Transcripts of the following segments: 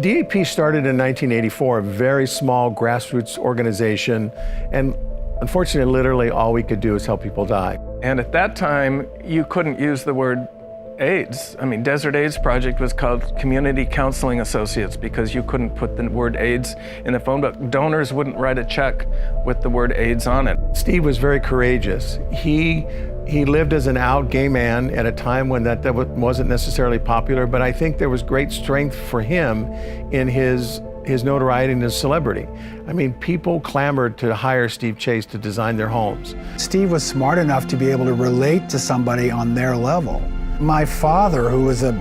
DAP started in 1984, a very small grassroots organization, and unfortunately, literally all we could do is help people die. And at that time, you couldn't use the word AIDS. I mean, Desert AIDS Project was called Community Counseling Associates because you couldn't put the word AIDS in the phone book. Donors wouldn't write a check with the word AIDS on it. Steve was very courageous. He lived as an out gay man at a time when that wasn't necessarily popular, but I think there was great strength for him in his notoriety and his celebrity. I mean, people clamored to hire Steve Chase to design their homes. Steve was smart enough to be able to relate to somebody on their level. My father, who was a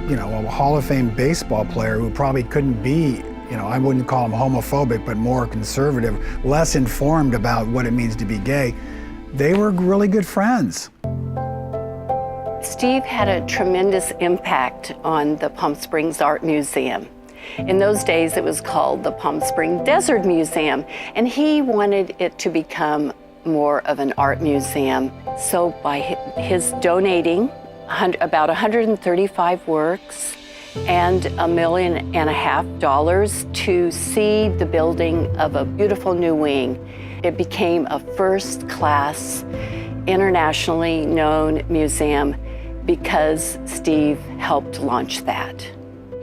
Hall of Fame baseball player who probably couldn't be, I wouldn't call him homophobic, but more conservative, less informed about what it means to be gay, they were really good friends. Steve had a tremendous impact on the Palm Springs Art Museum. In those days, it was called the Palm Springs Desert Museum, and he wanted it to become more of an art museum. So by his donating about 135 works and $1.5 million to see the building of a beautiful new wing, it became a first-class, internationally known museum because Steve helped launch that.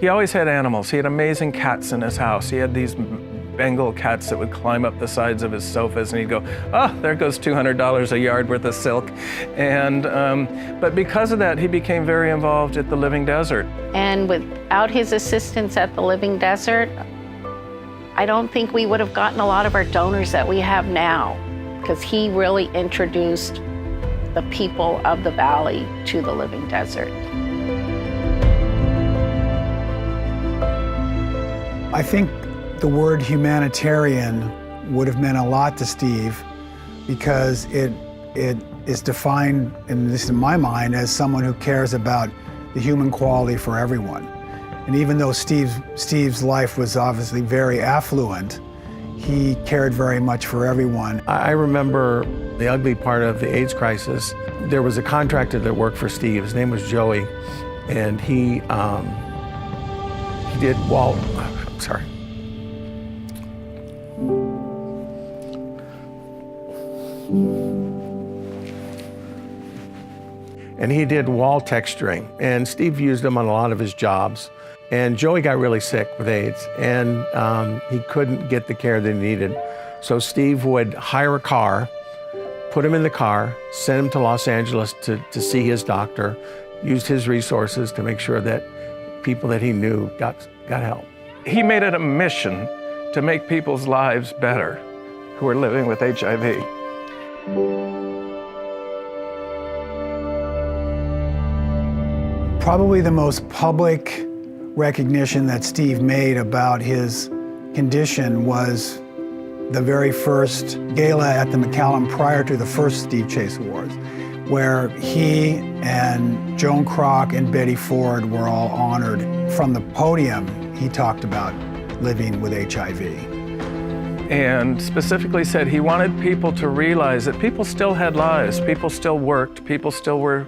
He always had animals. He had amazing cats in his house. He had these Bengal cats that would climb up the sides of his sofas, and he'd go, oh, there goes $200 a yard worth of silk. And but because of that, he became very involved at the Living Desert. And without his assistance at the Living Desert, I don't think we would have gotten a lot of our donors that we have now, because he really introduced the people of the valley to the Living Desert. I think the word humanitarian would have meant a lot to Steve because it is defined, and this is in my mind, as someone who cares about the human quality for everyone. And even though Steve's life was obviously very affluent, he cared very much for everyone. I remember the ugly part of the AIDS crisis. There was a contractor that worked for Steve. His name was Joey, and he did And he did wall texturing, and Steve used them on a lot of his jobs. And Joey got really sick with AIDS, and he couldn't get the care that he needed. So Steve would hire a car, put him in the car, send him to Los Angeles to see his doctor, used his resources to make sure that people that he knew got help. He made it a mission to make people's lives better who are living with HIV. Probably the most public recognition that Steve made about his condition was the very first gala at the McCallum prior to the first Steve Chase Awards, where he and Joan Kroc and Betty Ford were all honored. From the podium, he talked about living with HIV. And specifically said he wanted people to realize that people still had lives, people still worked, people still were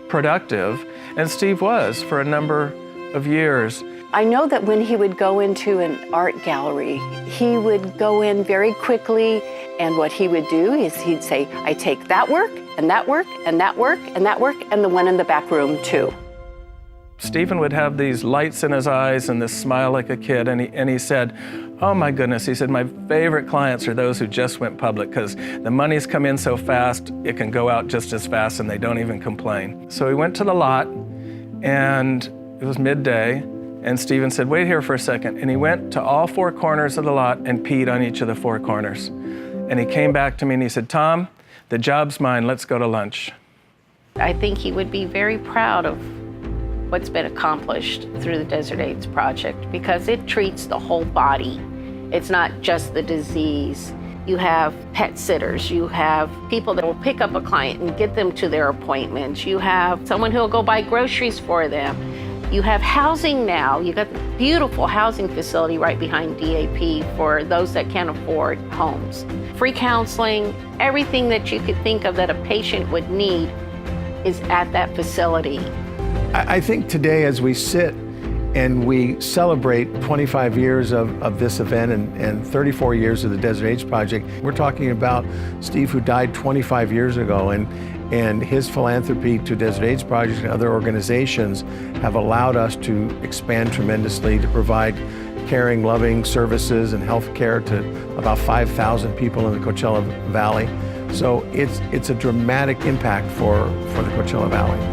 productive, and Steve was for a number of years. I know that when he would go into an art gallery, he would go in very quickly, and what he would do is he'd say, I take that work, and that work, and that work, and that work, and the one in the back room too. Stephen would have these lights in his eyes and this smile like a kid, and he said, oh my goodness, he said, my favorite clients are those who just went public because the money's come in so fast, it can go out just as fast and they don't even complain. So he went to the lot, and it was midday, and Stephen said, wait here for a second. And he went to all four corners of the lot and peed on each of the four corners. And he came back to me and he said, Tom, the job's mine, let's go to lunch. I think he would be very proud of what's been accomplished through the Desert AIDS Project because it treats the whole body. It's not just the disease. You have pet sitters, you have people that will pick up a client and get them to their appointments. You have someone who will go buy groceries for them. You have housing now. You got the beautiful housing facility right behind DAP for those that can't afford homes. Free counseling, everything that you could think of that a patient would need is at that facility. I think today, as we sit and we celebrate 25 years of this event and 34 years of the Desert Age Project, we're talking about Steve, who died 25 years ago, and his philanthropy to Desert Age Project and other organizations have allowed us to expand tremendously, to provide caring, loving services and health care to about 5,000 people in the Coachella Valley. So it's a dramatic impact for the Coachella Valley.